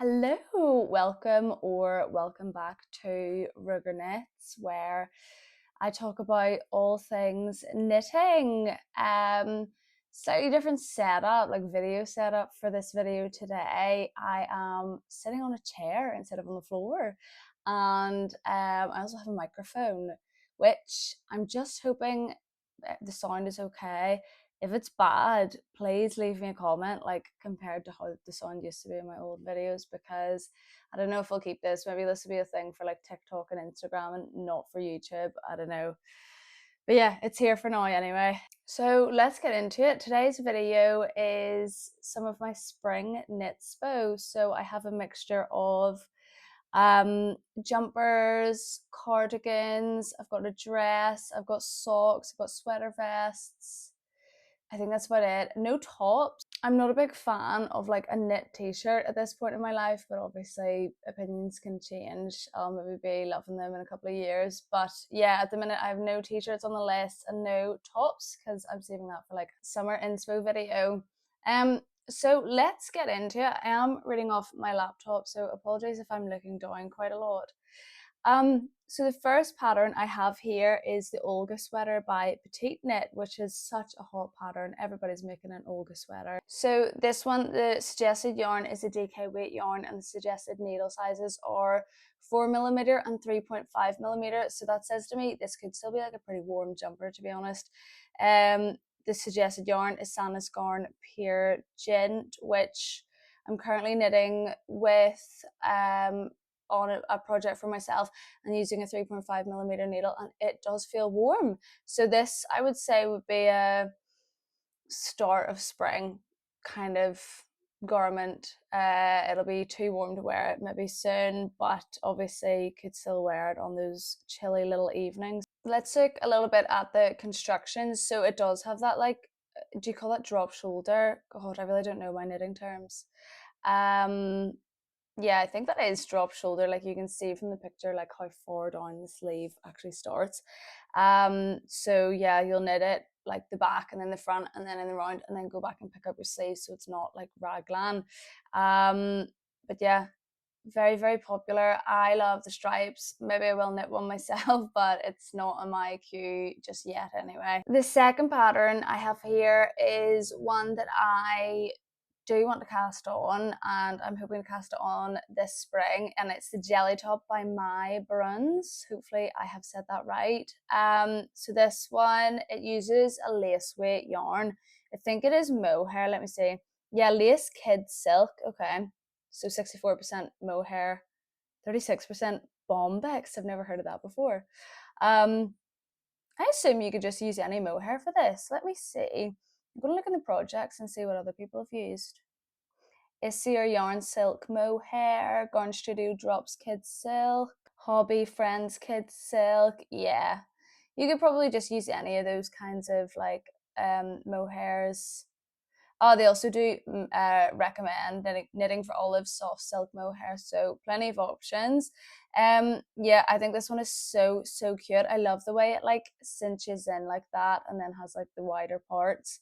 Hello, welcome back to Ruger Knits, where I talk about all things knitting. Slightly different setup, like video setup for this video today. I am sitting on a chair instead of on the floor, and I also have a microphone, which I'm just hoping the sound is okay. If it's bad, please leave me a comment, like compared to how the sound used to be in my old videos, because I don't know if I'll keep this. Maybe this will be a thing for like TikTok and Instagram and not for YouTube. I don't know. But yeah, it's here for now anyway. So let's get into it. Today's video is some of my spring knitspo. So I have a mixture of jumpers, cardigans, I've got a dress, I've got socks, I've got sweater vests. I think that's about it. No tops. I'm not a big fan of like a knit t-shirt at this point in my life, but obviously opinions can change. I'll maybe be loving them in a couple of years. But yeah, at the minute I have no t-shirts on the list and no tops because I'm saving that for like summer inspo video. So let's get into it. I am reading off my laptop, so apologies if I'm looking down quite a lot. So the first pattern I have here is the Olga sweater by Petite Knit, which is such a hot pattern. Everybody's making an Olga sweater. So this one, the suggested yarn is a DK weight yarn, and the suggested needle sizes are 4mm and 3.5mm. So that says to me this could still be like a pretty warm jumper, to be honest. The suggested yarn is Santa's Garn Pure Gint, which I'm currently knitting with on a project for myself and using a 3.5mm needle, and it does feel warm. So this, I would say, would be a start of spring kind of garment. It'll be too warm to wear it maybe soon, but obviously you could still wear it on those chilly little evenings. Let's look a little bit at the construction. So it does have that, like, do you call that drop shoulder? God, I really don't know my knitting terms. Yeah, I think that is drop shoulder. Like you can see from the picture, like how far down the sleeve actually starts. So yeah, you'll knit it like the back and then the front and then in the round and then go back and pick up your sleeve so it's not like raglan. But yeah, very, very popular. I love the stripes. Maybe I will knit one myself, but it's not on my queue just yet anyway. The second pattern I have here is one that I do want to cast on, and I'm hoping to cast it on this spring, and it's the Jelly Top by My Bruns. Hopefully I have said that right. So this one, it uses a lace weight yarn. I think it is mohair. Let me see. Yeah, lace kid silk. Okay, so 64% mohair, 36% bombex. I've never heard of that before. I assume you could just use any mohair for this. Let me see. I'm going to look in the projects and see what other people have used. Issy Yarn Silk Mohair, Garn Studio Drops Kid Silk, Hobby Friends Kid Silk. Yeah, you could probably just use any of those kinds of like mohairs. Oh, they also do recommend knitting for olive soft silk mohair, so plenty of options. Yeah, I think this one is so cute. I love the way it like cinches in like that and then has like the wider parts.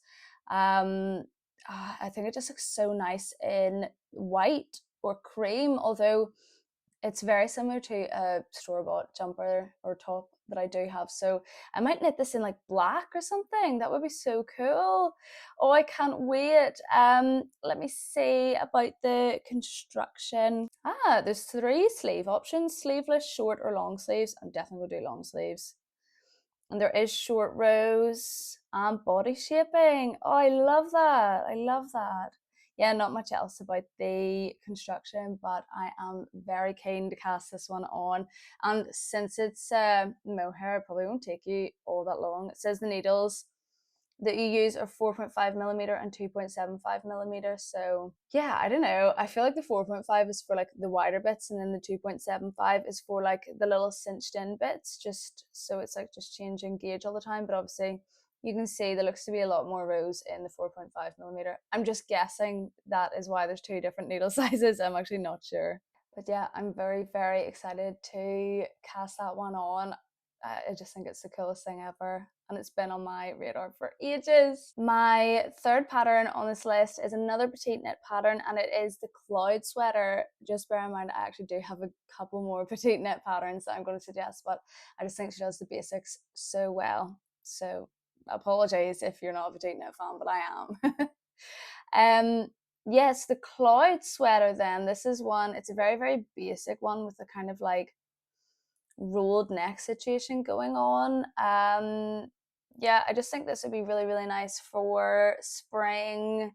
I think it just looks so nice in white or cream, although it's very similar to a store-bought jumper or top that I do have. So I might knit this in like black or something. That would be so cool. Oh, I can't wait. Let me see about the construction. There's 3 sleeve options: sleeveless, short, or long sleeves. I'm definitely gonna do long sleeves. And there is short rows and body shaping. Oh, I love that. I love that. Yeah, not much else about the construction, but I am very keen to cast this one on. And since it's mohair, it probably won't take you all that long. It says the needles that you use are 4.5mm and 2.75mm. So yeah, I don't know. I feel like the 4.5 is for like the wider bits, and then the 2.75 is for like the little cinched in bits, just so it's like just changing gauge all the time. But obviously you can see there looks to be a lot more rows in the 4.5mm. I'm just guessing that is why there's 2 different needle sizes. I'm actually not sure. But yeah, I'm very, very excited to cast that one on. I just think it's the coolest thing ever. and it's been on my radar for ages. My third pattern on this list is another petite knit pattern, and it is the cloud sweater. Just bear in mind I actually do have a couple more petite knit patterns that I'm going to suggest, but I just think she does the basics so well. So apologies if you're not a petite knit fan, but I am. Yes, the cloud sweater then, this is one, it's a very, very basic one with a kind of like rolled neck situation going on. Yeah, I just think this would be really, really nice for spring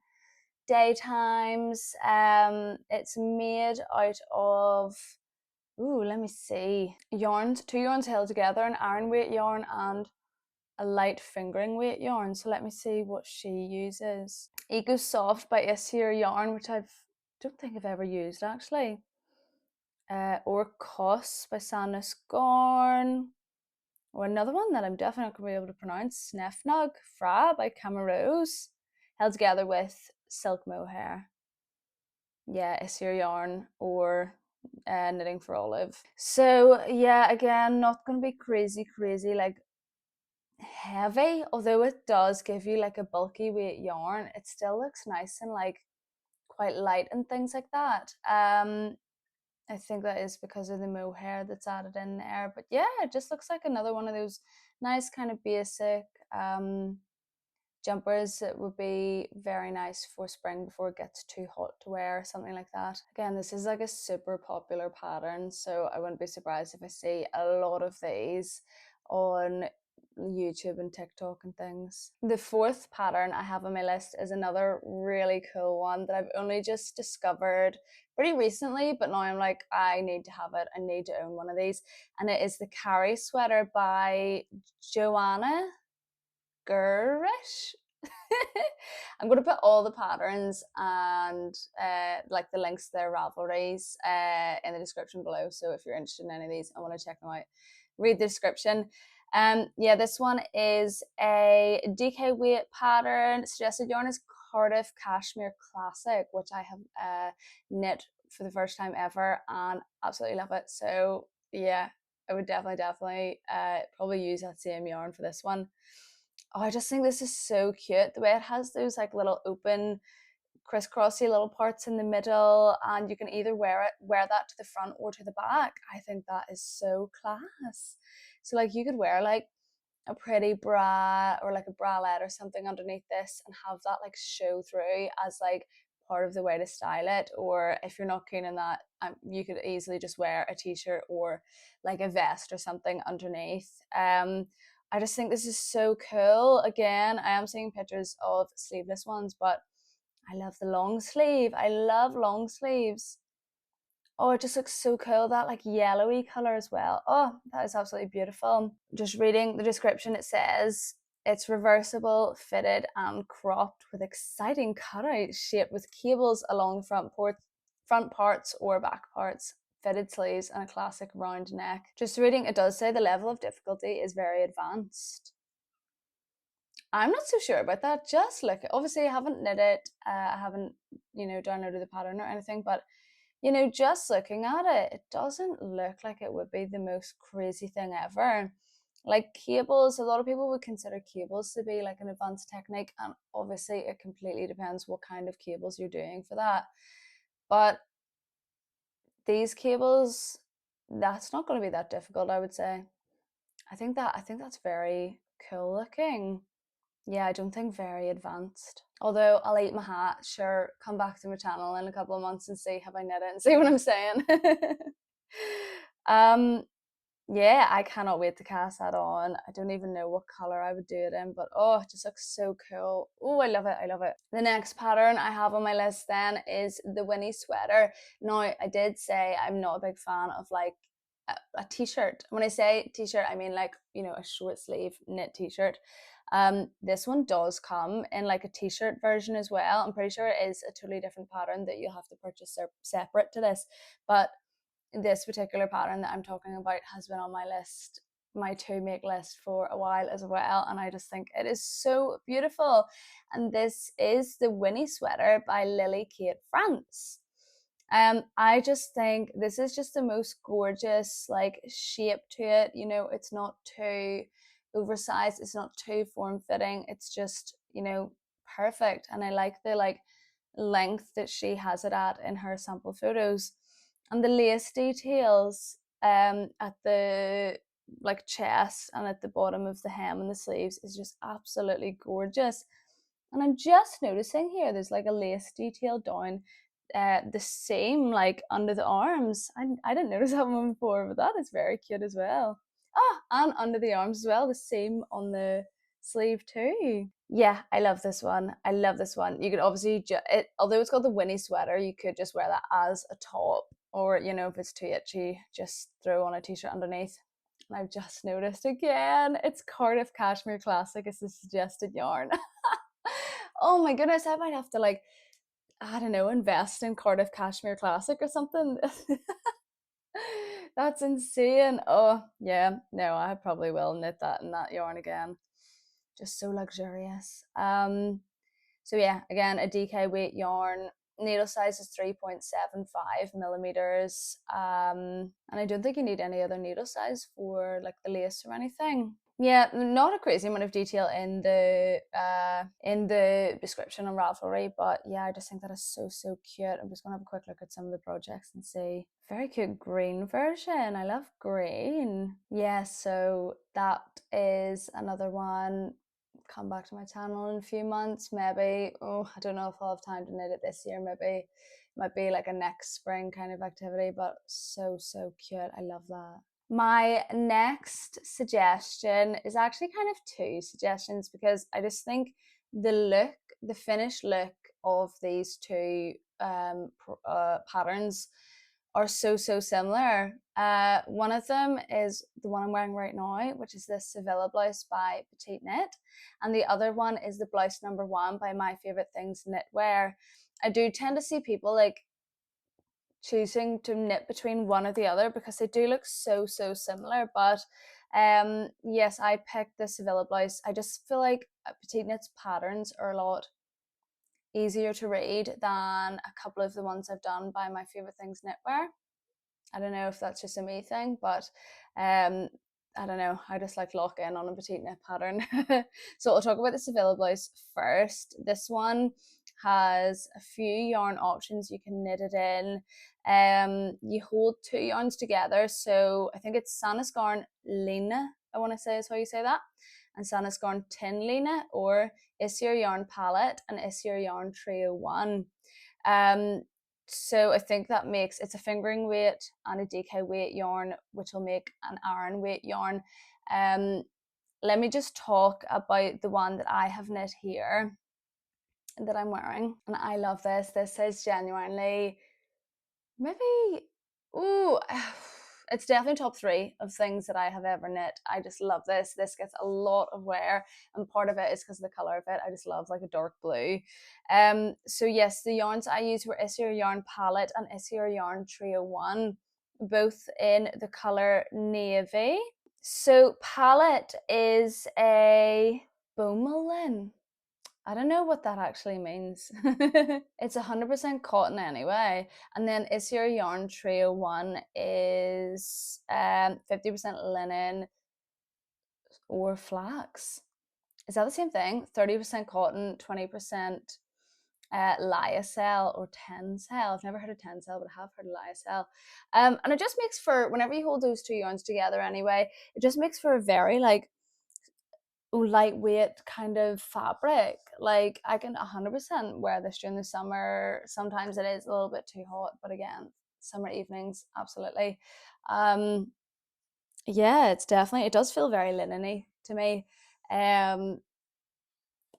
daytimes. It's made out of, let me see, two yarns held together, an iron weight yarn and a light fingering weight yarn. So let me see what she uses. Eco Soft by Issir yarn, which I don't think I've ever used actually. Or Cos by Sandnes Garn. Or another one that I'm definitely not going to be able to pronounce, Snefnug Fra by Camarose, held together with silk mohair. Yeah, Issir yarn or Knitting for Olive. So yeah, again, not going to be crazy like heavy, although it does give you like a bulky weight yarn. It still looks nice and like quite light and things like that. I think that is because of the mohair that's added in there. But yeah, it just looks like another one of those nice kind of basic jumpers that would be very nice for spring before it gets too hot to wear, something like that. Again, this is like a super popular pattern, so I wouldn't be surprised if I see a lot of these on YouTube and TikTok and things. The fourth pattern I have on my list is another really cool one that I've only just discovered pretty recently, but now I'm like, I need to have it. I need to own one of these. And it is the Carry sweater by Joanna Gurish. I'm going to put all the patterns and like the links to their Ravelries in the description below. So if you're interested in any of these and want to check them out, read the description. Yeah, this one is a DK weight pattern. Suggested yarn is Cardiff Cashmere Classic, which I have knit for the first time ever and absolutely love it. So yeah, I would definitely probably use that same yarn for this one. Oh, I just think this is so cute. The way it has those like little open crisscrossy little parts in the middle, and you can either wear that to the front or to the back. I think that is so class. So like you could wear like a pretty bra or like a bralette or something underneath this and have that like show through as like part of the way to style it. Or if you're not keen on that, you could easily just wear a t-shirt or like a vest or something underneath. I just think this is so cool. Again, I am seeing pictures of sleeveless ones, but I love the long sleeve. I love long sleeves. Oh, it just looks so cool. That like yellowy color as well. Oh, that is absolutely beautiful. Just reading the description, it says it's reversible, fitted and cropped with exciting cutout shape with cables along front parts or back parts, fitted sleeves and a classic round neck. Just reading, it does say the level of difficulty is very advanced. I'm not so sure about that. Just look, obviously I haven't knit it, I haven't, downloaded the pattern or anything, but just looking at it, it doesn't look like it would be the most crazy thing ever. Like cables, a lot of people would consider cables to be like an advanced technique, and obviously it completely depends what kind of cables you're doing for that. But these cables, that's not going to be that difficult, I would say. I think that's very cool looking. Yeah, I don't think very advanced. Although I'll eat my hat, sure, come back to my channel in a couple of months and see have I knit it and see what I'm saying. Yeah, I cannot wait to cast that on. I don't even know what color I would do it in, but oh, it just looks so cool. Oh, I love it. I love it. The next pattern I have on my list then is the Winnie sweater. Now, I did say I'm not a big fan of like a t-shirt. When I say t-shirt, I mean like, a short sleeve knit t-shirt. This one does come in like a t-shirt version as well. I'm pretty sure it is a totally different pattern that you'll have to purchase separate to this, but this particular pattern that I'm talking about has been on my list, my to make list, for a while as well, and I just think it is so beautiful. And this is the Winnie sweater by Lily Kate France. I just think this is just the most gorgeous like shape to it. It's not too oversized, it's not too form-fitting, it's just, you know, perfect. And I like the like length that she has it at in her sample photos. And the lace details at the like chest and at the bottom of the hem and the sleeves is just absolutely gorgeous. And I'm just noticing here there's like a lace detail down the seam, like under the arms. I didn't notice that one before, but that is very cute as well. Ah, and under the arms as well, the seam on the sleeve too. Yeah, I love this one. I love this one. You could obviously, although it's got the Winnie sweater, you could just wear that as a top, or you know, if it's too itchy, just throw on a t-shirt underneath. And I've just noticed again, it's Cardiff Cashmere Classic. It's the suggested yarn. Oh my goodness, I might have to like, I don't know, invest in Cardiff Cashmere Classic or something. That's insane. Oh yeah, no, I probably will knit that in that yarn again. Just so luxurious. So yeah, again, a DK weight yarn. Needle size is 3.75 millimeters. And I don't think you need any other needle size for like the lace or anything. Yeah, not a crazy amount of detail in the description on Ravelry, but yeah, I just think that is so cute. I'm just gonna have a quick look at some of the projects and see. Very cute green version. I love green. Yeah, so that is another one. Come back to my channel in a few months, maybe. Oh, I don't know if I'll have time to knit it this year. Maybe it might be like a next spring kind of activity, but so cute. I love that. My next suggestion is actually kind of two suggestions because I just think the finished look of these two patterns are so similar. One of them is the one I'm wearing right now, which is this Sevilla blouse by Petite Knit, and the other one is the blouse number 1 by My Favorite Things Knitwear. I do tend to see people like choosing to knit between one or the other because they do look so similar, but yes, I picked the Sevilla blouse. I just feel like Petite Knit's patterns are a lot easier to read than a couple of the ones I've done by My Favorite Things Knitwear. I don't know if that's just a me thing, but I don't know, I just like lock in on a Petite Knit pattern. So I'll talk about the Sevilla blouse first. This one has a few yarn options you can knit it in. You hold 2 yarns together, so I think it's Sanasgarn Lena, I want to say is how you say that, and Sanasgarn Tin Lena, or Isier Yarn Palette and Isier Yarn Trio 1. So I think that makes it's a fingering weight and a DK weight yarn, which will make an Aran weight yarn. Let me just talk about the one that I have knit here that I'm wearing, and I love this. This is genuinely maybe, ooh, it's definitely top 3 of things that I have ever knit. I just love this. This gets a lot of wear, and part of it is because of the color of it. I just love like a dark blue. So yes, the yarns I used were Isier Yarn Palette and Isier Yarn Trio 1, both in the color navy. So palette is a Beaumoulin. I don't know what that actually means. It's 100% cotton anyway. And then Isier Yarn Trio 1 is 50% linen or flax. Is that the same thing? 30% cotton, 20% lyocell or tencel. I've never heard of tencel, but I have heard of lyocell. And it just makes for, whenever you hold those 2 yarns together anyway, it just makes for a very like lightweight kind of fabric. Like I can 100% wear this during the summer. Sometimes it is a little bit too hot, but again, summer evenings, absolutely. Yeah, it's definitely, it does feel very linen-y to me. And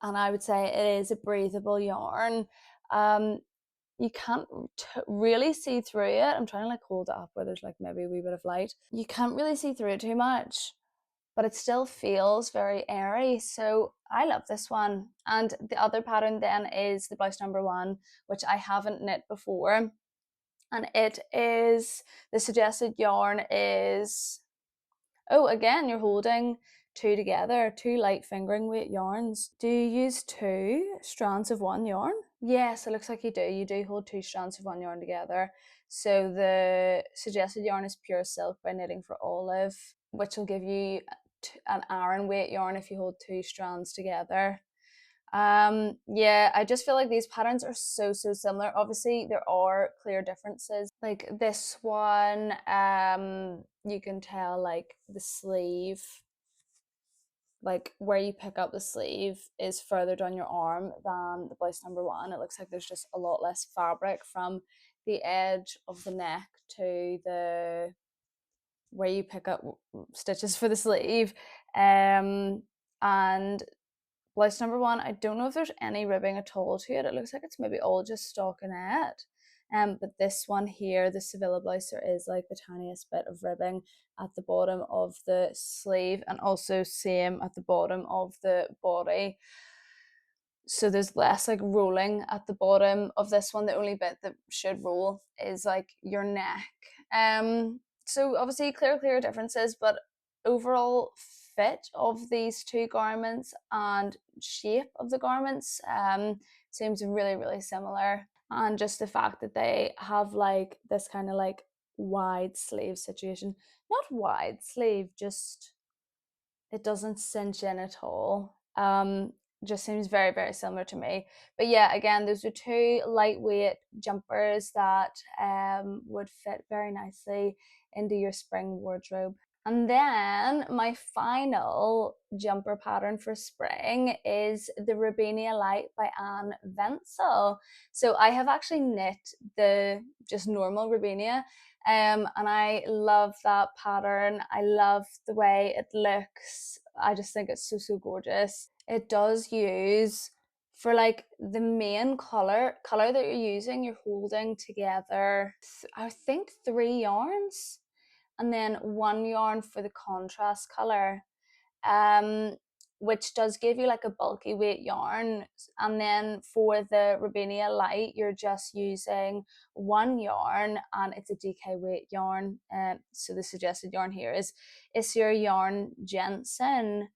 I would say it is a breathable yarn. You can't really see through it. I'm trying to like hold it up where there's like maybe a wee bit of light. You can't really see through it too much, but it still feels very airy. So I love this one. And the other pattern then is the blouse number 1, which I haven't knit before. And it is, the suggested yarn is, oh, again, you're holding 2 together, 2 light fingering weight yarns. Do you use 2 strands of 1 yarn? Yes, it looks like you do. You do hold 2 strands of 1 yarn together. So the suggested yarn is Pure Silk by Knitting for Olive, which will give you an Aran weight yarn if you hold 2 strands together. Yeah, I just feel like these patterns are so similar. Obviously there are clear differences, like this one, you can tell like the sleeve, like where you pick up the sleeve is further down your arm than the blouse number one. It looks like there's just a lot less fabric from the edge of the neck to the where you pick up stitches for the sleeve. And blouse number one, I don't know if there's any ribbing at all to it. It looks like it's maybe all just stockinette. But this one here, the Sevilla blouse, there is like the tiniest bit of ribbing at the bottom of the sleeve, and also same at the bottom of the body. So there's less like rolling at the bottom of this one. The only bit that should roll is like your neck. So obviously clear differences, but overall fit of these two garments and shape of the garments seems really similar. And just the fact that they have like this kind of like wide sleeve situation, not wide sleeve, just it doesn't cinch in at all. Just seems very similar to me. But yeah, again, those are two lightweight jumpers that would fit very nicely into your spring wardrobe. And then my final jumper pattern for spring is the Rubinia Light by Anne Wenzel. So I have actually knit the just normal Rubinia, and I love that pattern. I love the way it looks. I just think it's so gorgeous. It does use, for like the main color that you're using, you're holding together I think 3 yarns, and then 1 yarn for the contrast color, which does give you like a bulky weight yarn. And then for the Rubinia Light, you're just using 1 yarn, and it's a DK weight yarn. So the suggested yarn here is your yarn Jensen.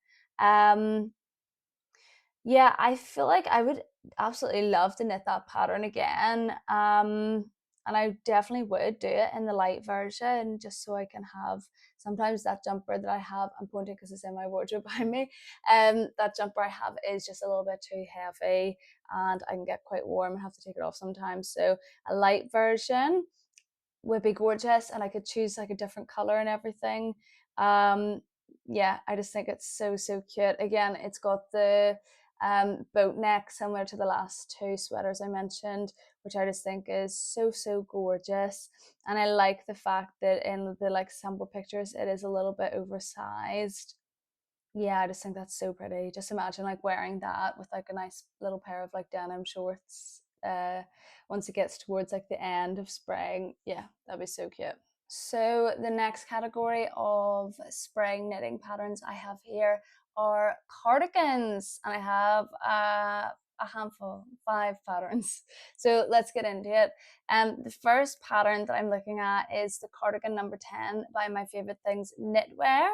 Yeah, I feel like I would absolutely love to knit that pattern again. And I definitely would do it in the light version, just so I can have, sometimes that jumper that I have, I'm pointing because it's in my wardrobe behind me, that jumper I have is just a little bit too heavy and I can get quite warm and have to take it off sometimes. So a light version would be gorgeous, and I could choose like a different color and everything. Yeah, I just think it's so cute. Again, it's got the boat neck similar to the last two sweaters I mentioned, which I just think is so gorgeous. And I like the fact that in the like sample pictures it is a little bit oversized. Yeah, I just think that's so pretty. Just imagine like wearing that with like a nice little pair of like denim shorts once it gets towards like the end of spring. Yeah, that'd be so cute. So the next category of spring knitting patterns I have here are cardigans, and I have a handful, 5 patterns. So let's get into it. The first pattern that I'm looking at is the cardigan number 10 by My Favorite Things Knitwear.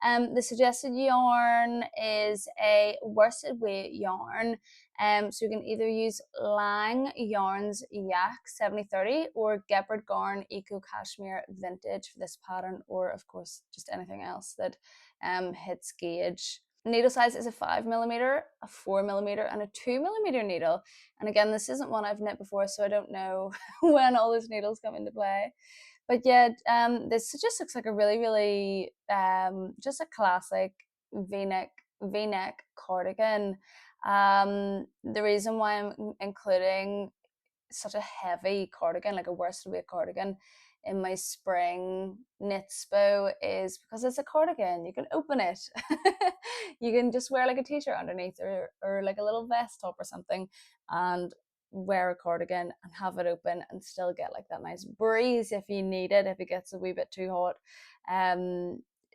The suggested yarn is a worsted weight yarn. So you can either use Lang Yarns Yak 7030 or Gepard Garn Eco Cashmere Vintage for this pattern, or of course just anything else that hits gauge. Needle size is a 5mm, a 4mm, and a 2mm needle. And again, this isn't one I've knit before, so I don't know when all those needles come into play. But yeah, this just looks like a really just a classic v-neck cardigan. The reason why I'm including such a heavy cardigan, like a worsted weight cardigan, in my spring knitspo is because it's a cardigan. You can open it. You can just wear like a t-shirt underneath, or like a little vest top or something, and wear a cardigan and have it open and still get like that nice breeze if you need it, if it gets a wee bit too hot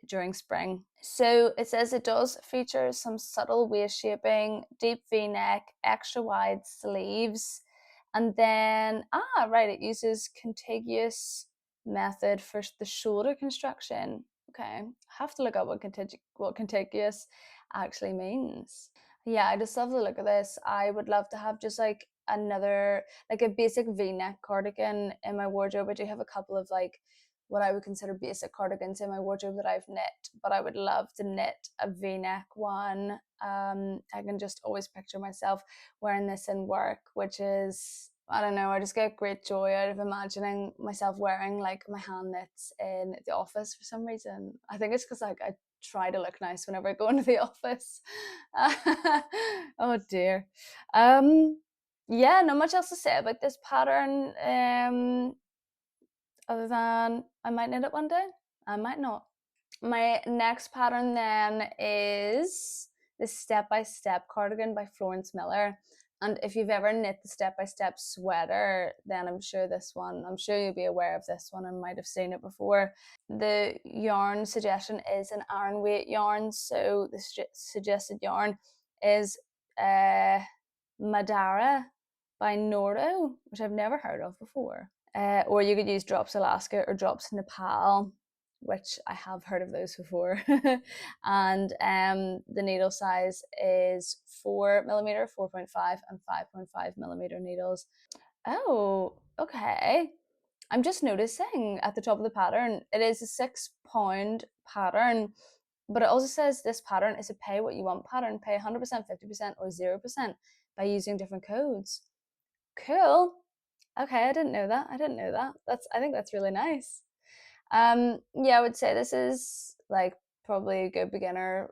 during spring. So it says it does feature some subtle waist shaping, deep v-neck, extra wide sleeves, and then it uses contiguous method for the shoulder construction. Okay, I have to look up what contiguous actually means. Yeah, I just love the look of this. I would love to have just like another, like a basic v-neck cardigan in my wardrobe. I do have a couple of like what I would consider basic cardigans in my wardrobe that I've knit, but I would love to knit a v-neck one. I can just always picture myself wearing this in work, which is, I don't know, I just get great joy out of imagining myself wearing like my hand knits in the office for some reason. I think it's because like I try to look nice whenever I go into the office. Oh dear. Yeah, not much else to say about this pattern. Other than I might knit it one day, I might not. My next pattern then is the Step by Step cardigan by Florence Miller. And if you've ever knit the Step by Step sweater, then I'm sure you'll be aware of this one and might have seen it before. The yarn suggestion is an iron weight yarn, so the suggested yarn is Madara by Nordo, which I've never heard of before. Or you could use Drops Alaska or Drops Nepal, which I have heard of those before. And the needle size is 4mm, 4.5 and 5.5mm needles. Oh, okay. I'm just noticing at the top of the pattern, it is a 6-pound pattern, but it also says this pattern is a pay what you want pattern, pay 100%, 50% or 0% by using different codes. Cool. Okay, I didn't know that. I think that's really nice. Yeah, I would say this is like probably a good beginner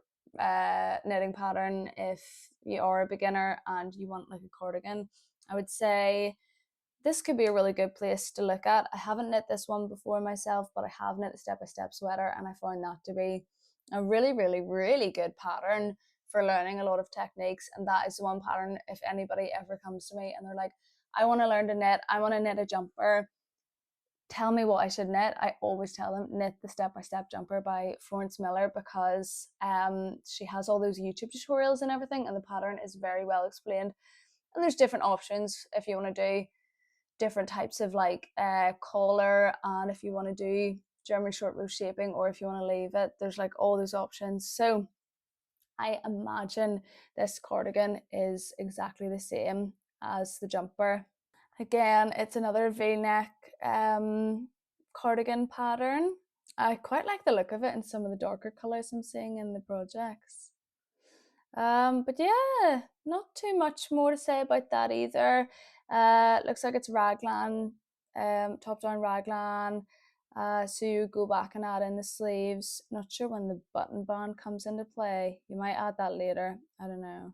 knitting pattern if you are a beginner and you want like a cardigan. I would say this could be a really good place to look at. I haven't knit this one before myself, but I have knit a Step by Step sweater and I found that to be a really, really, really good pattern for learning a lot of techniques. And that is the one pattern, if anybody ever comes to me and they're like, I want to learn to knit, I want to knit a jumper, tell me what I should knit, I always tell them knit the Step by Step jumper by Florence Miller, because she has all those YouTube tutorials and everything, and the pattern is very well explained. And there's different options if you want to do different types of like collar, and if you want to do German short row shaping, or if you want to leave it, there's like all those options. So I imagine this cardigan is exactly the same as the jumper. Again, it's another v-neck cardigan pattern. I quite like the look of it in some of the darker colours I'm seeing in the projects. But yeah, not too much more to say about that either. Looks like it's raglan, top down raglan. So you go back and add in the sleeves. Not sure when the button band comes into play. You might add that later. I don't know.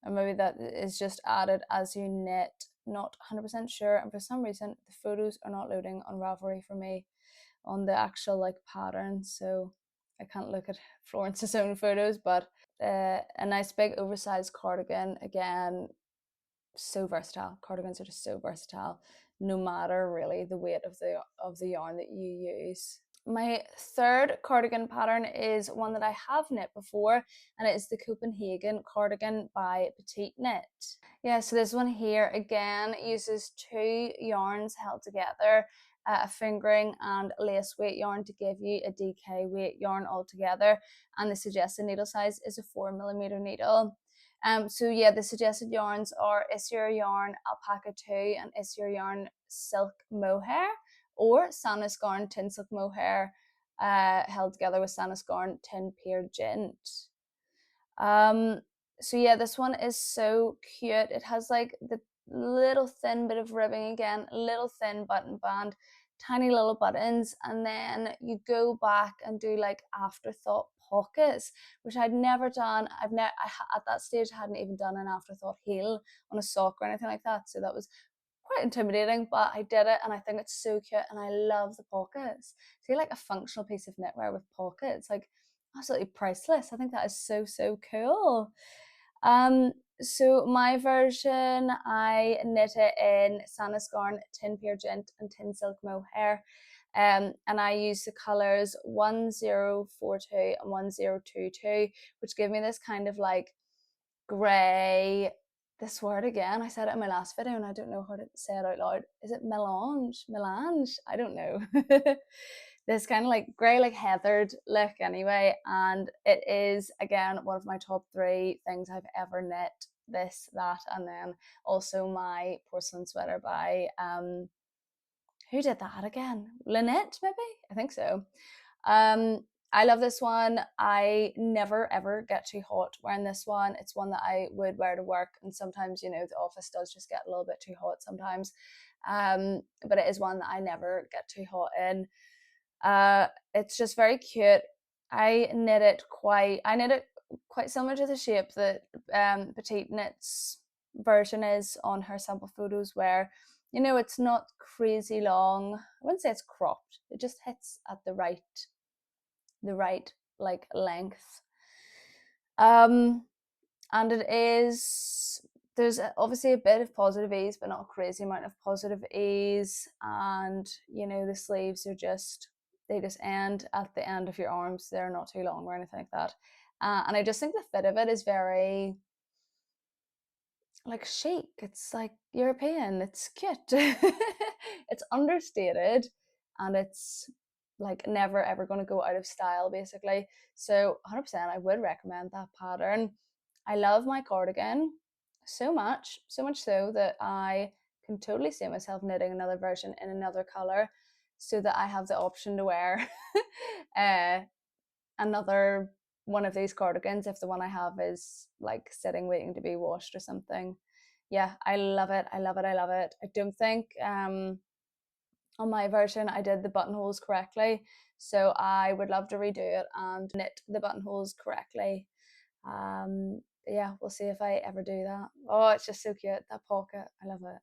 Or maybe that is just added as you knit. Not 100% sure. And for some reason, the photos are not loading on Ravelry for me on the actual like pattern. So I can't look at Florence's own photos, but a nice big oversized cardigan. Again, so versatile. Cardigans are just so versatile, no matter really the weight of the yarn that you use. My third cardigan pattern is one that I have knit before, and it is the Copenhagen cardigan by Petite Knit. Yeah, so this one here again uses 2 yarns held together, a fingering and lace weight yarn to give you a DK weight yarn altogether, and the suggested needle size is a 4mm needle. So yeah, the suggested yarns are Issur yarn alpaca 2 and Issur yarn silk mohair, or Sannisgarn tin silk mohair held together with Sannisgarn tin pear gent. So yeah, this one is so cute. It has like the little thin bit of ribbing again, little thin button band, tiny little buttons, and then you go back and do like afterthought pockets, which I'd never done. At that stage I hadn't even done an afterthought heel on a sock or anything like that, so that was quite intimidating, but I did it and I think it's so cute and I love the pockets. See, like a functional piece of knitwear with pockets, like absolutely priceless. I think that is so, so cool. So my version, I knit it in Sannisgarn, tin pear gent and tin silk mohair. And I use the colours 1042 and 1022, which give me this kind of like grey, this word again, I said it in my last video and I don't know how to say it out loud. Is it melange? I don't know. This kind of like grey, like heathered look anyway. And it is, again, one of my top 3 things I've ever knit. This, that, and then also my porcelain sweater by Who did that again? Lynette, maybe? I think so. I love this one. I never ever get too hot wearing this one. It's one that I would wear to work, and sometimes, you know, the office does just get a little bit too hot sometimes. But it is one that I never get too hot in. It's just very cute. I knit it quite similar to the shape that Petite Knits version is on her sample photos, where, you know, it's not crazy long. I wouldn't say it's cropped. It just hits at the right like length. And it is, there's obviously a bit of positive ease, but not a crazy amount of positive ease. And, you know, the sleeves are just, they just end at the end of your arms. They're not too long or anything like that. And I just think the fit of it is very like chic. It's like European. It's cute. It's understated, and it's like never ever going to go out of style, basically. So 100% I would recommend that pattern. I love my cardigan so much so that I can totally see myself knitting another version in another color, so that I have the option to wear another one of these cardigans if the one I have is like sitting waiting to be washed or something. Yeah, I love it. I love it. I love it. I don't think on my version I did the buttonholes correctly, so I would love to redo it and knit the buttonholes correctly. Yeah, we'll see if I ever do that. Oh, it's just so cute, that pocket. I love it.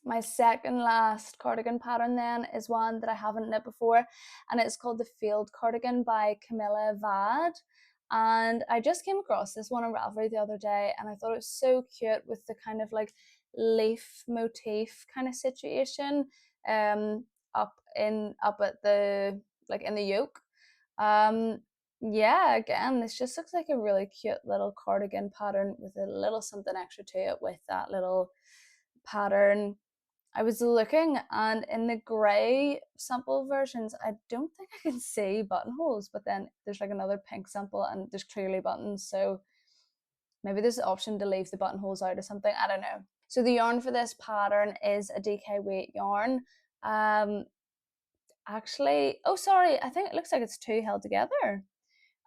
My second last cardigan pattern then is one that I haven't knit before, and it's called the Field Cardigan by Camilla Vad. And I just came across this one on Ravelry the other day, and I thought it was so cute with the kind of like leaf motif kind of situation up at the like in the yoke. Yeah, again, this just looks like a really cute little cardigan pattern with a little something extra to it with that little pattern. I was looking, and in the grey sample versions, I don't think I can see buttonholes, but then there's like another pink sample and there's clearly buttons, so maybe there's an option to leave the buttonholes out or something. I don't know. So the yarn for this pattern is a DK weight yarn. Actually, oh sorry, I think it looks like it's two held together.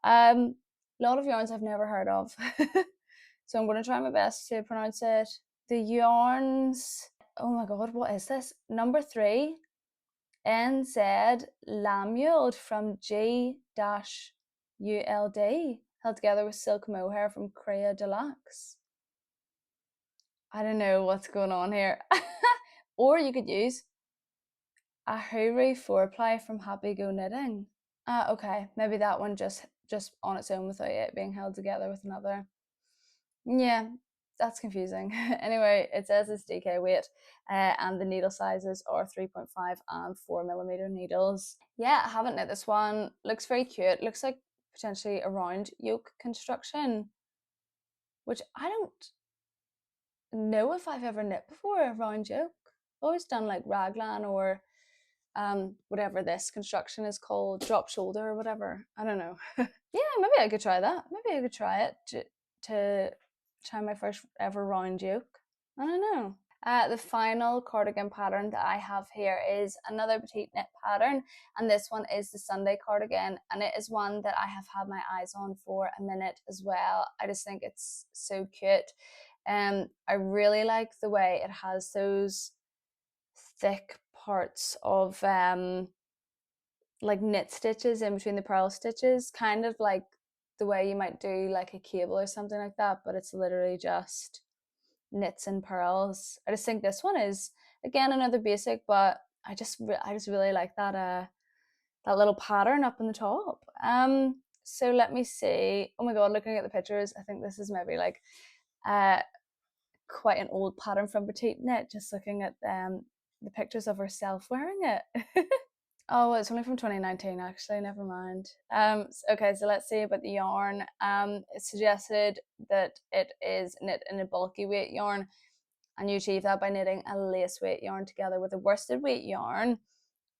A lot of yarns I've never heard of. So I'm going to try my best to pronounce it. The yarns, oh my god, what is this? Number 3, NZ Lamuled from G-ULD, held together with silk mohair from Crea Deluxe. I don't know what's going on here. Or you could use a Hooray 4-ply from Happy Go Knitting. Okay, maybe that one just on its own without it being held together with another. Yeah, that's confusing. Anyway, it says it's DK weight, and the needle sizes are 3.5 and 4mm needles. Yeah, I haven't knit this one. Looks very cute. Looks like potentially a round yoke construction, which I don't know if I've ever knit before, a round yoke. I've always done like raglan or whatever this construction is called, drop shoulder or whatever. I don't know. Yeah, maybe I could try that. Maybe I could try it to try my first ever round yoke. I don't know. The final cardigan pattern that I have here is another petite knit pattern, and this one is the Sunday cardigan, and it is one that I have had my eyes on for a minute as well. I just think it's so cute. I really like the way it has those thick parts of like knit stitches in between the purl stitches, kind of like the way you might do like a cable or something like that, but it's literally just knits and purls. I just think this one is again another basic, but I just really like that that little pattern up in the top. So let me see. Oh my god, looking at the pictures, I think this is maybe like quite an old pattern from Petite Knit, just looking at the pictures of herself wearing it. Oh, it's only from 2019 actually, never mind. Okay, so let's see about the yarn. It suggested that it is knit in a bulky weight yarn, and you achieve that by knitting a lace weight yarn together with a worsted weight yarn,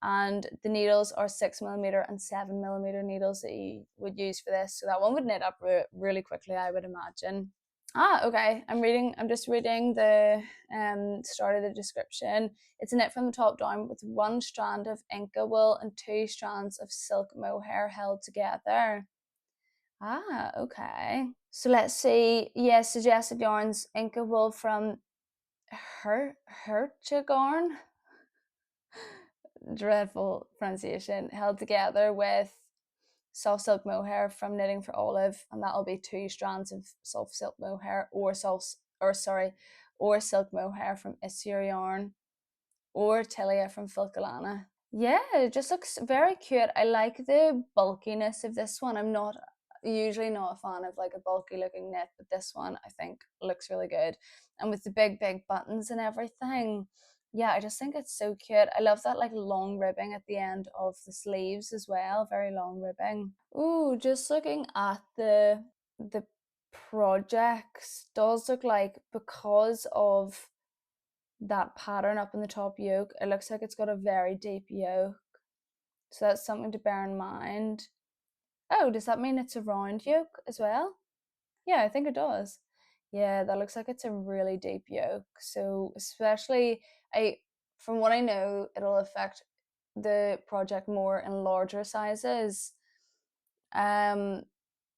and the needles are 6mm and 7mm needles that you would use for this, so that one would knit up really quickly, I would imagine. Okay. I'm just reading the start of the description. It's a knit from the top down with one strand of Inca wool and two strands of silk mohair held together. Okay. So let's see. Yes, suggested yarns: Inca wool from Hertigarn, dreadful pronunciation, held together with soft silk mohair from Knitting for Olive, and that'll be two strands of soft silk mohair or silk mohair from Isir yarn, or Tilia from Filcolana. Yeah, it just looks very cute. I like the bulkiness of this one. I'm not usually not a fan of like a bulky looking knit, but this one I think looks really good. And with the big buttons and everything, yeah, I just think it's so cute. I love that like long ribbing at the end of the sleeves as well, very long ribbing. Ooh, just looking at the projects does look like, because of that pattern up in the top yoke, it looks like it's got a very deep yoke. So that's something to bear in mind. Oh, does that mean it's a round yoke as well? Yeah, I think it does. Yeah, that looks like it's a really deep yoke. So especially, I from what I know, it'll affect the project more in larger sizes. Um,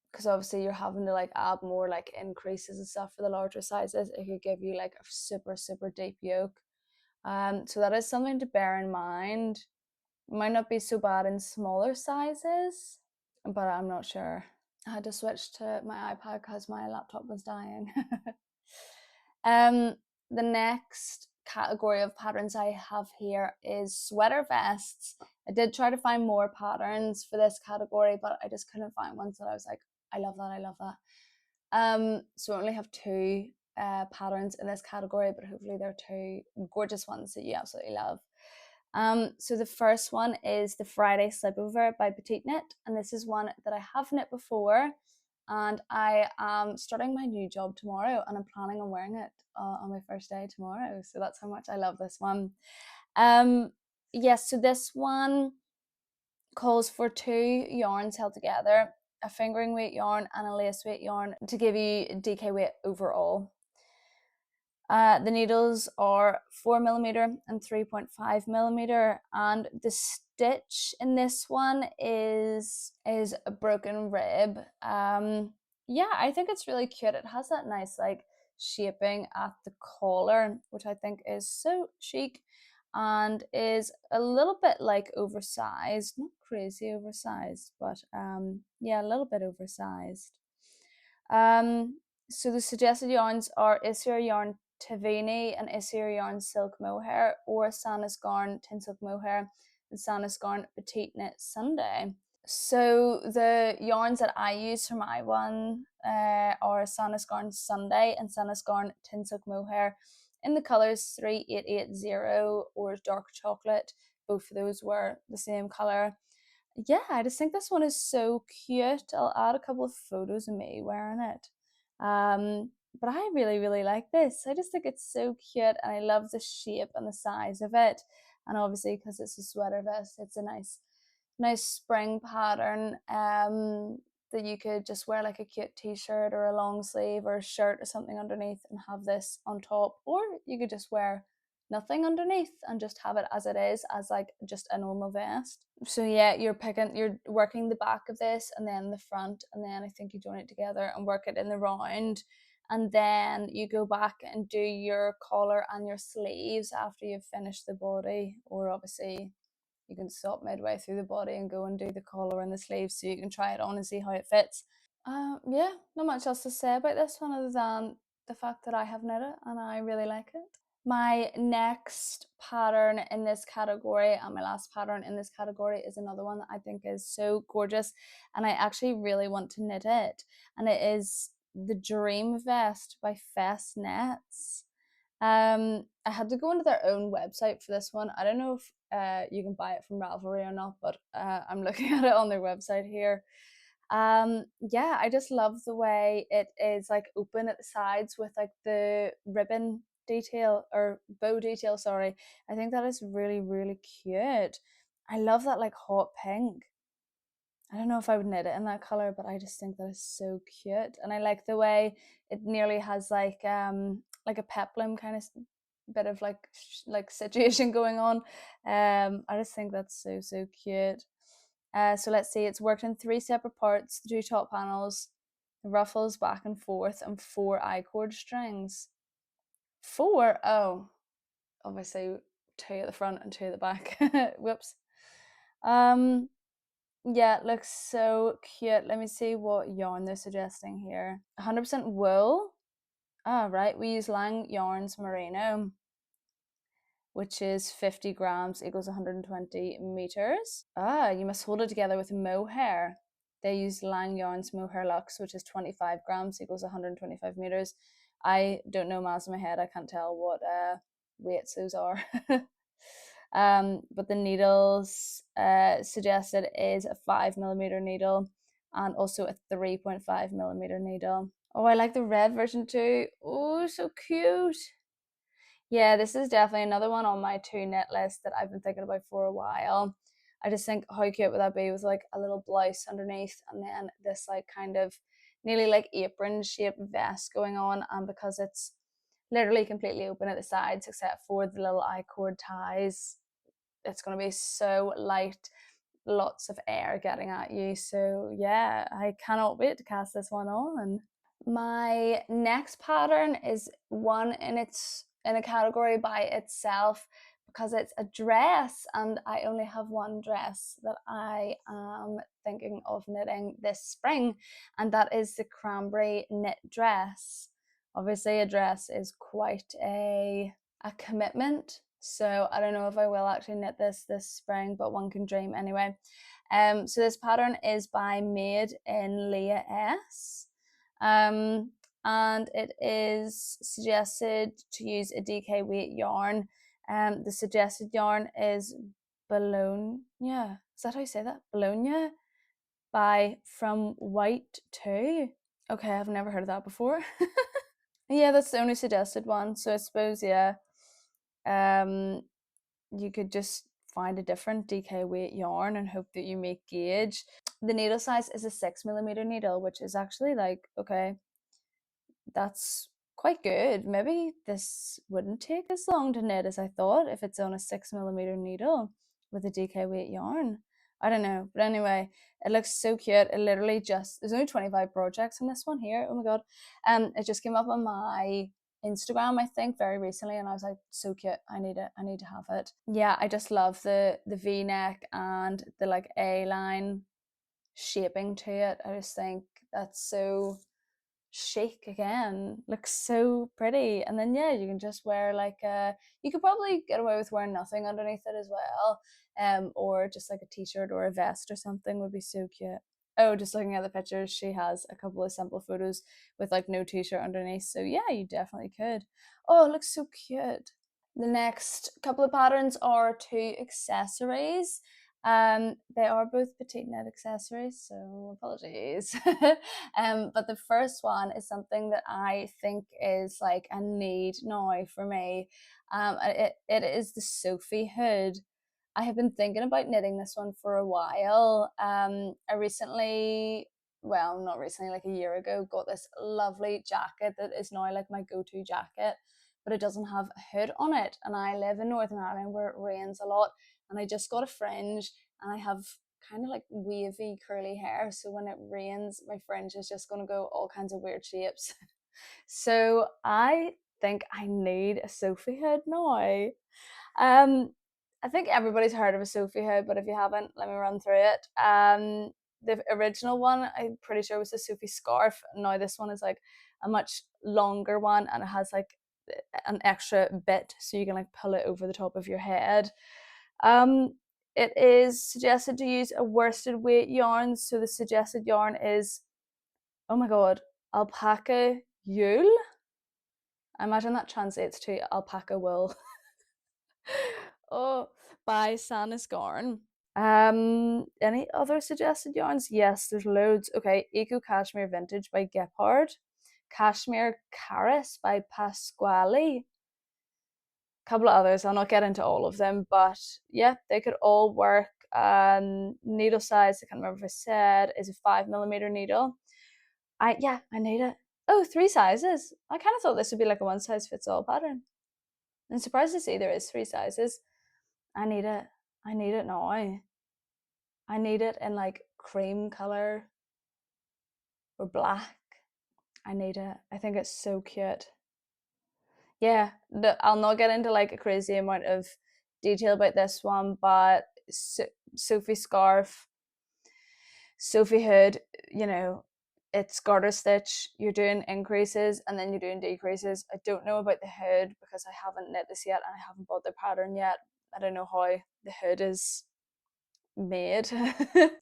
because obviously you're having to like add more like increases and stuff for the larger sizes. It could give you like a super deep yoke. So that is something to bear in mind. It might not be so bad in smaller sizes, but I'm not sure. I had to switch to my iPad because my laptop was dying. The next category of patterns I have here is sweater vests. I did try to find more patterns for this category, but I just couldn't find ones that I was like, I love that, I love that. So I only have two patterns in this category, but hopefully they're two gorgeous ones that you absolutely love. So the first one is the Friday Slipover by Petite Knit, and this is one that I have knit before, and I am starting my new job tomorrow, and I'm planning on wearing it on my first day tomorrow. So that's how much I love this one. Yes, so this one calls for two yarns held together, a fingering weight yarn and a lace weight yarn, to give you DK weight overall. The needles are 4mm and 3.5mm, and the stitch in this one is a broken rib. Yeah, I think it's really cute. It has that nice like shaping at the collar, which I think is so chic, and is a little bit like oversized, not crazy oversized, but yeah, a little bit oversized. So the suggested yarns are Isir yarn Tavini and Isir yarn silk mohair, or Sanis garn tin silk mohair and Sanis garn petite knit Sunday. So the yarns that I use for my one are Sanis garn Sunday and Sanis garn tin silk mohair in the colors 3880 or dark chocolate. Both of those were the same color. Yeah, I just think this one is so cute. I'll add a couple of photos of me wearing it. But I really like this. I just think it's so cute, and I love the shape and the size of it. And obviously, because it's a sweater vest, it's a nice spring pattern. That you could just wear like a cute t-shirt or a long sleeve or a shirt or something underneath and have this on top, or you could just wear nothing underneath and just have it as it is, as like just a normal vest. So yeah, you're working the back of this and then the front, and then I think you join it together and work it in the round, and then you go back and do your collar and your sleeves after you've finished the body, or obviously you can stop midway through the body and go and do the collar and the sleeves so you can try it on and see how it fits. Yeah, not much else to say about this one other than the fact that I have knit it and I really like it. My next pattern in this category, and my last pattern in this category, is another one that I think is so gorgeous, and I actually really want to knit it, and it is the Dream Vest by Fess Knits. I had to go into their own website for this one. I don't know if you can buy it from Ravelry or not, but I'm looking at it on their website here. Yeah, I just love the way it is like open at the sides with like the ribbon detail, or bow detail, sorry. I think that is really cute. I love that like hot pink. I don't know if I would knit it in that color, but I just think that is so cute, and I like the way it nearly has like a peplum kind of bit of like situation going on. I just think that's so cute. So let's see, it's worked in 3 separate parts: the 2 top panels, the ruffles back and forth, and 4 I-cord strings. 4? Oh, obviously 2 at the front and 2 at the back. Whoops. Yeah, it looks so cute. Let me see what yarn they're suggesting here. 100% wool. Ah, right. We use Lang Yarns Merino, which is 50 grams equals 120 meters. Ah, you must hold it together with mohair. They use Lang Yarns Mohair Luxe, which is 25 grams equals 125 meters. I don't know maths in my head. I can't tell what weights those are. But the needles suggested is a 5mm needle and also a 3.5mm needle. Oh, I like the red version too. Oh, so cute. Yeah, this is definitely another one on my to knit list that I've been thinking about for a while. I just think how cute would that be with like a little blouse underneath and then this like kind of nearly like apron shaped vest going on, and because it's literally completely open at the sides except for the little I-cord ties, it's going to be so light, lots of air getting at you. So yeah, I cannot wait to cast this one on. My next pattern is one in a category by itself because it's a dress, and I only have one dress that I am thinking of knitting this spring, and that is the cranberry knit dress. Obviously a dress is quite a commitment, so I don't know if I will actually knit this spring, but one can dream anyway. So this pattern is by Made in Leah S. And it is suggested to use a DK weight yarn. The suggested yarn is Bologna. Is that how you say that? Bologna by From White to. Okay, I've never heard of that before. Yeah, that's the only suggested one. So I suppose, yeah, you could just find a different DK weight yarn and hope that you make gauge. The needle size is a 6mm needle, which is actually like, okay, that's quite good. Maybe this wouldn't take as long to knit as I thought if it's on a 6mm needle with a DK weight yarn. I don't know, but anyway, it looks so cute. It literally just, there's only 25 projects in this one here. Oh my god. It just came up on my Instagram, I think, very recently, and I was like, so cute. I need it. I need to have it. Yeah, I just love the V-neck and the like A-line shaping to it. I just think that's so chic again, looks so pretty. And then yeah, you can just wear like you could probably get away with wearing nothing underneath it as well, or just like a t-shirt or a vest or something would be so cute. Oh, just looking at the pictures, she has a couple of sample photos with like no t-shirt underneath, so yeah, you definitely could. Oh, it looks so cute. The next couple of patterns are 2 accessories. They are both petite knit accessories, so apologies. But the first one is something that I think is like a need now for me. It is the Sophie hood. I have been thinking about knitting this one for a while. I recently, well, not recently, like a year ago, got this lovely jacket that is now like my go-to jacket, but it doesn't have a hood on it. And I live in Northern Ireland where it rains a lot, and I just got a fringe, and I have kind of like wavy curly hair, so when it rains my fringe is just going to go all kinds of weird shapes. So I think I need a Sophie hood now. I think everybody's heard of a Sophie hood, but if you haven't, let me run through it. The original one, I'm pretty sure, was the Sophie scarf. Now this one is like a much longer one, and it has like an extra bit so you can like pull it over the top of your head. It is suggested to use a worsted weight yarn, so the suggested yarn is, oh my god, alpaca wool. I imagine that translates to alpaca wool. Oh, by Sanis Garn. Any other suggested yarns? Yes, there's loads. Okay, Eco Cashmere Vintage by Gepard, Cashmere Caris by Pasquale, couple of others. I'll not get into all of them, but yeah, they could all work. Needle size, I can't remember if I said, is a 5mm needle. I need it. Oh, 3 sizes. I kind of thought this would be like a one size fits all pattern. I'm surprised to see there is 3 sizes. I need it. I need it now. I need it in like cream color or black. I need it. I think it's so cute. Yeah, I'll not get into like a crazy amount of detail about this one, but Sophie scarf, Sophie hood, it's garter stitch. You're doing increases and then you're doing decreases. I don't know about the hood because I haven't knit this yet and I haven't bought the pattern yet. I don't know how the hood is made.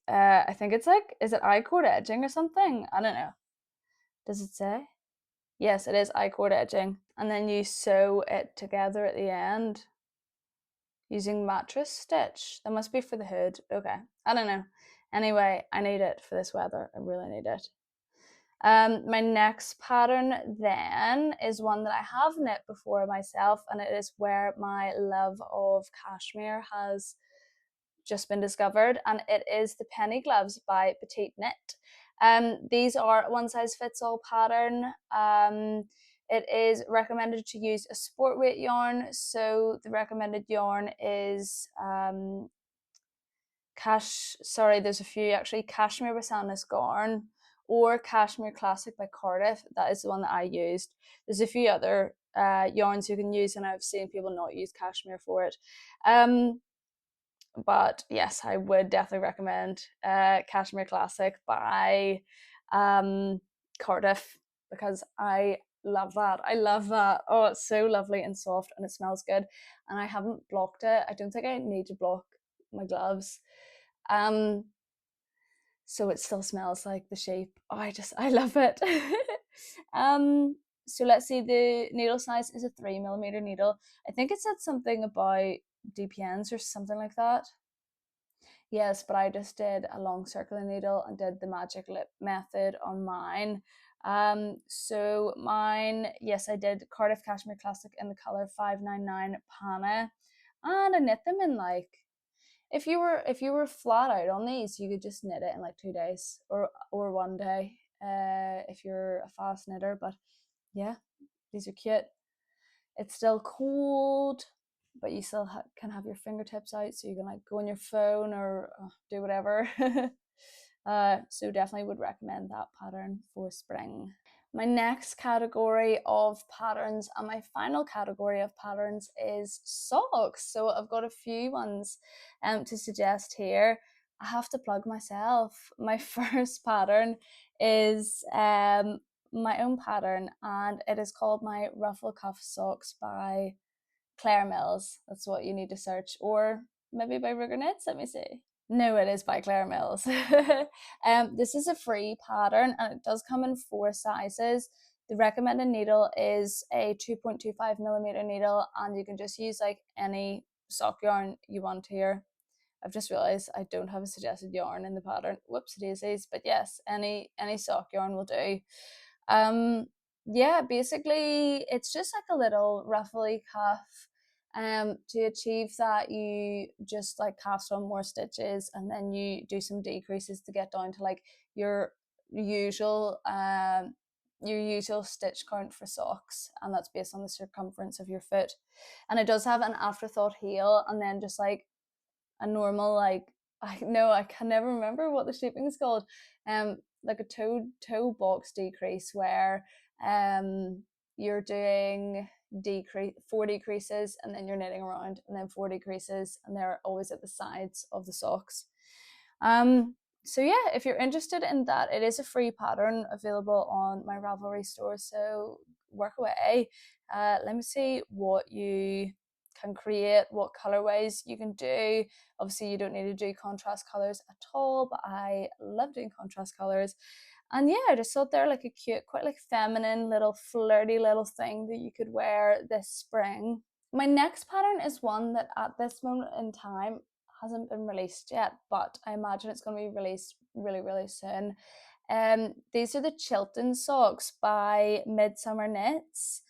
I think it's like, is it I-cord edging or something? I don't know. Does it say? Yes, it is I-cord edging. And then you sew it together at the end using mattress stitch. That must be for the hood. Okay, I don't know. Anyway, I need it for this weather. I really need it. My next pattern then is one that I have knit before myself, and it is where my love of cashmere has just been discovered, and it is the Penny Gloves by Petite Knit. These are one size fits all pattern. It is recommended to use a sport weight yarn, so the recommended yarn is there's a few actually. Cashmere by Sandnes Garn or Cashmere Classic by Cardiff. That is the one that I used. There's a few other yarns you can use, and I've seen people not use cashmere for it. But yes, I would definitely recommend Cashmere Classic by Cardiff because I love that. I love that. Oh, it's so lovely and soft and it smells good. And I haven't blocked it. I don't think I need to block my gloves. So it still smells like the shape. Oh, I love it. So let's see, the needle size is a 3mm needle. I think it said something about DPNs or something like that. Yes, but I just did a long circular needle and did the magic lip method on mine. So mine, yes, I did Cardiff Cashmere Classic in the color 599 Pana, and I knit them in like, if you were flat out on these, you could just knit it in like 2 days or one day, if you're a fast knitter. But yeah, these are cute. It's still cold, but you still can have your fingertips out, so you can like go on your phone or do whatever. So definitely would recommend that pattern for spring. My next category of patterns and my final category of patterns is socks. So I've got a few ones to suggest here. I have to plug myself. My first pattern is my own pattern, and it is called my Ruffle Cuff Socks by Claire Mills. That's what you need to search, or maybe by Rigger Knits. Let me see. No, it is by Claire Mills. This is a free pattern and it does come in 4 sizes. The recommended needle is a 2.25mm needle, and you can just use like any sock yarn you want here. I've just realized I don't have a suggested yarn in the pattern. Whoops daisies, but yes, any sock yarn will do. Yeah, basically it's just like a little ruffly cuff. To achieve that, you just like cast on more stitches and then you do some decreases to get down to like your usual stitch count for socks, and that's based on the circumference of your foot. And it does have an afterthought heel, and then just like a normal, like, I can never remember what the shaping is called, like a toe box decrease where you're doing 4 decreases and then you're knitting around, and then 4 decreases, and they're always at the sides of the socks. So yeah, if you're interested in that, it is a free pattern available on my Ravelry store, so work away. Let me see what you can create, what colorways you can do. Obviously you don't need to do contrast colors at all, but I love doing contrast colors. And yeah, I just thought they're like a cute, quite like feminine little flirty little thing that you could wear this spring. My next pattern is one that at this moment in time hasn't been released yet, but I imagine it's going to be released really, really soon. These are the Chilton socks by Midsummer Knits.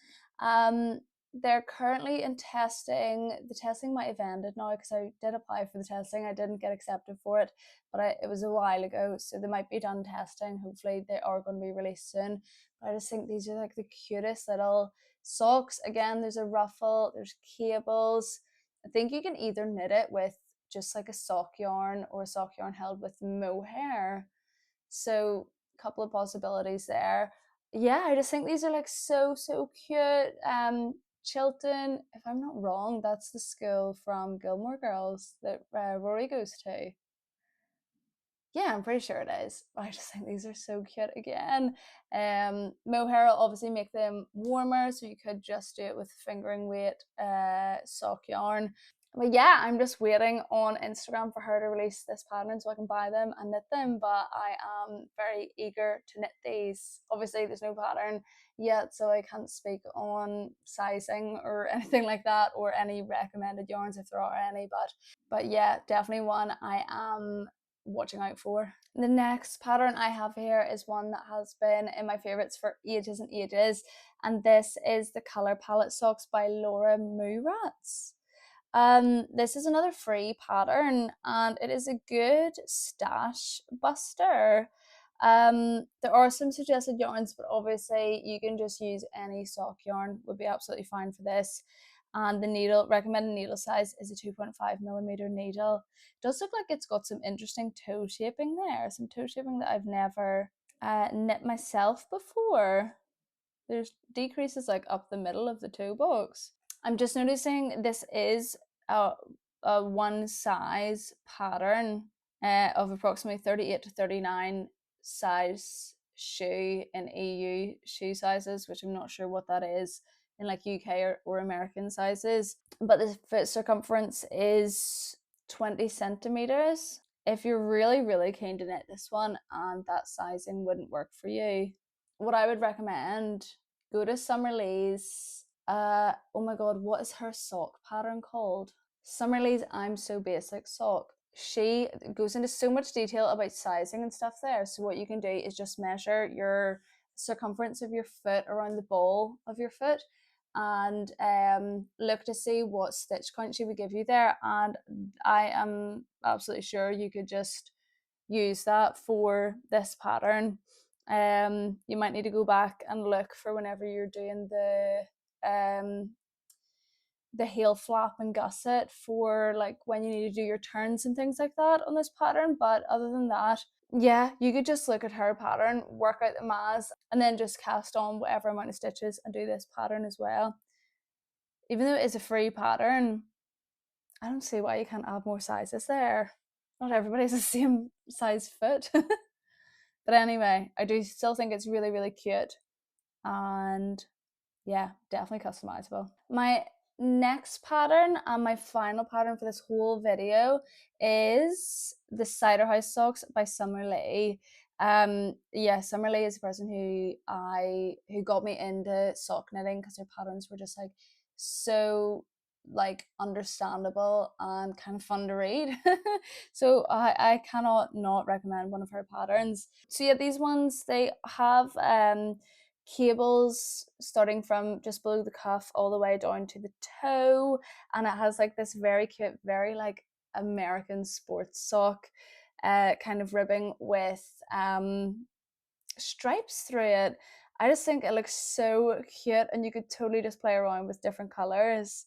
they're currently in testing. The testing might have ended now because I did apply for the testing. I didn't get accepted for it, but it was a while ago, so they might be done testing. Hopefully they are going to be released soon. But I just think these are like the cutest little socks. Again, there's a ruffle, there's cables. I think you can either knit it with just like a sock yarn or a sock yarn held with mohair. So a couple of possibilities there. Yeah, I just think these are like so cute. Chilton, if I'm not wrong, that's the school from Gilmore Girls that Rory goes to. Yeah, I'm pretty sure it is. I just think these are so cute again. Mohair will obviously make them warmer, so you could just do it with fingering weight sock yarn. But yeah, I'm just waiting on Instagram for her to release this pattern so I can buy them and knit them. But I am very eager to knit these. Obviously, there's no pattern yet, so I can't speak on sizing or anything like that, or any recommended yarns if there are any. But yeah, definitely one I am watching out for. The next pattern I have here is one that has been in my favorites for ages and ages, and this is the Color Palette Socks by Laura Muratz. This is another free pattern and it is a good stash buster. There are some suggested yarns, but obviously you can just use any sock yarn, would be absolutely fine for this. And the recommended needle size is a 2.5mm needle. It does look like it's got some interesting toe shaping there, some toe shaping that I've never knit myself before. There's decreases like up the middle of the toe box. I'm just noticing this is a one size pattern of approximately 38 to 39 size shoe in EU shoe sizes, which I'm not sure what that is in like UK or American sizes. But the foot circumference is 20 centimeters. If you're really keen to knit this one and that sizing wouldn't work for you, what I would recommend, go to Summer Lee's oh my god, what is her sock pattern called? Summer Lee's I'm So Basic sock. She goes into so much detail about sizing and stuff there. So what you can do is just measure your circumference of your foot around the ball of your foot and look to see what stitch count she would give you there. And I am absolutely sure you could just use that for this pattern. You might need to go back and look for whenever you're doing the heel flap and gusset for like when you need to do your turns and things like that on this pattern. But other than that, yeah, you could just look at her pattern, work out the maths, and then just cast on whatever amount of stitches and do this pattern as well. Even though it is a free pattern, I don't see why you can't add more sizes there. Not everybody's the same size foot. But anyway, I do still think it's really cute, and yeah, definitely customizable. My next pattern and my final pattern for this whole video is the Cider House Socks by Summer Lee. Yeah, Summer Lee is the person who got me into sock knitting because her patterns were just like so like understandable and kind of fun to read. So I cannot not recommend one of her patterns. So yeah, these ones, they have cables starting from just below the cuff all the way down to the toe, and it has like this very cute, very like American sports sock kind of ribbing with stripes through it. I just think it looks so cute, and you could totally just play around with different colors.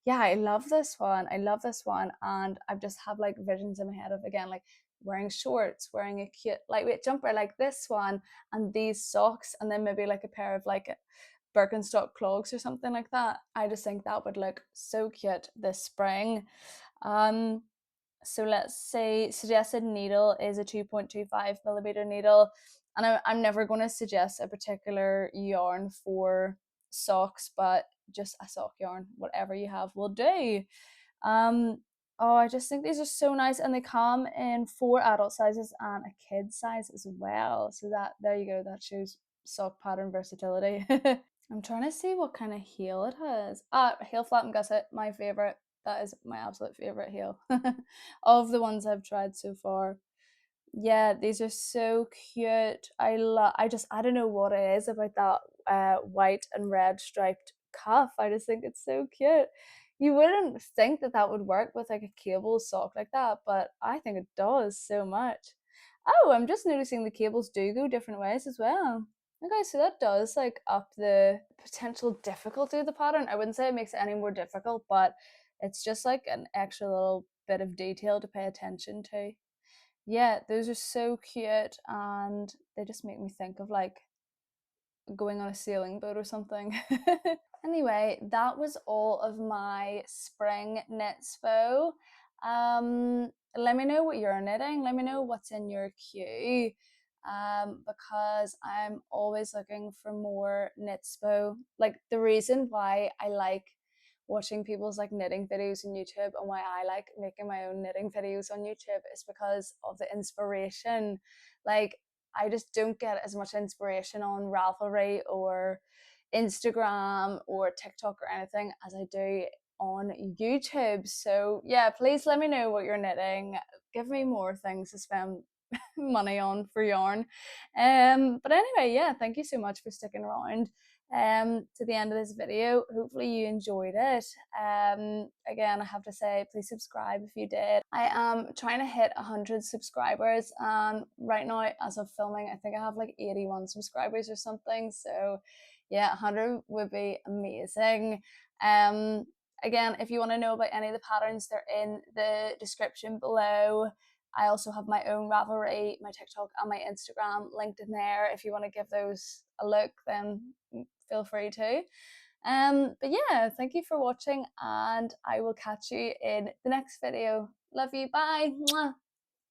Yeah, I love this one. I love this one, and I just have like visions in my head of, again, like wearing shorts, wearing a cute lightweight jumper like this one, and these socks, and then maybe like a pair of like Birkenstock clogs or something like that. I just think that would look so cute this spring. So let's say suggested needle is a 2.25mm needle, and I'm never going to suggest a particular yarn for socks, but just a sock yarn, whatever you have will do. Oh, I just think these are so nice, and they come in 4 adult sizes and a kid size as well. So that, there you go, that shows sock pattern versatility. I'm trying to see what kind of heel it has. Heel flap and gusset, my favorite. That is my absolute favorite heel of the ones I've tried so far. Yeah, these are so cute. I don't know what it is about that white and red striped cuff. I just think it's so cute. You wouldn't think that that would work with like a cable sock like that, but I think it does so much. Oh, I'm just noticing the cables do go different ways as well. Okay, so that does like up the potential difficulty of the pattern. I wouldn't say it makes it any more difficult, but it's just like an extra little bit of detail to pay attention to. Yeah, those are so cute, and they just make me think of like going on a sailing boat or something. Anyway, that was all of my spring knitspo. Let me know what you're knitting. Let me know what's in your queue, because I'm always looking for more knitspo. Like the reason why I like watching people's like knitting videos on YouTube and why I like making my own knitting videos on YouTube is because of the inspiration. Like I just don't get as much inspiration on Ravelry or Instagram or TikTok or anything as I do on YouTube. So yeah, please let me know what you're knitting. Give me more things to spend money on for yarn. But anyway, yeah, thank you so much for sticking around to the end of this video. Hopefully you enjoyed it. Again, I have to say, please subscribe if you did. I am trying to hit 100 subscribers, and right now as of filming I think I have like 81 subscribers or something. So yeah, 100 would be amazing. Again, if you want to know about any of the patterns, they're in the description below. I also have my own Ravelry, my TikTok and my Instagram linked in there. If you want to give those a look, then feel free to. But yeah, thank you for watching, and I will catch you in the next video. Love you, bye. Mwah.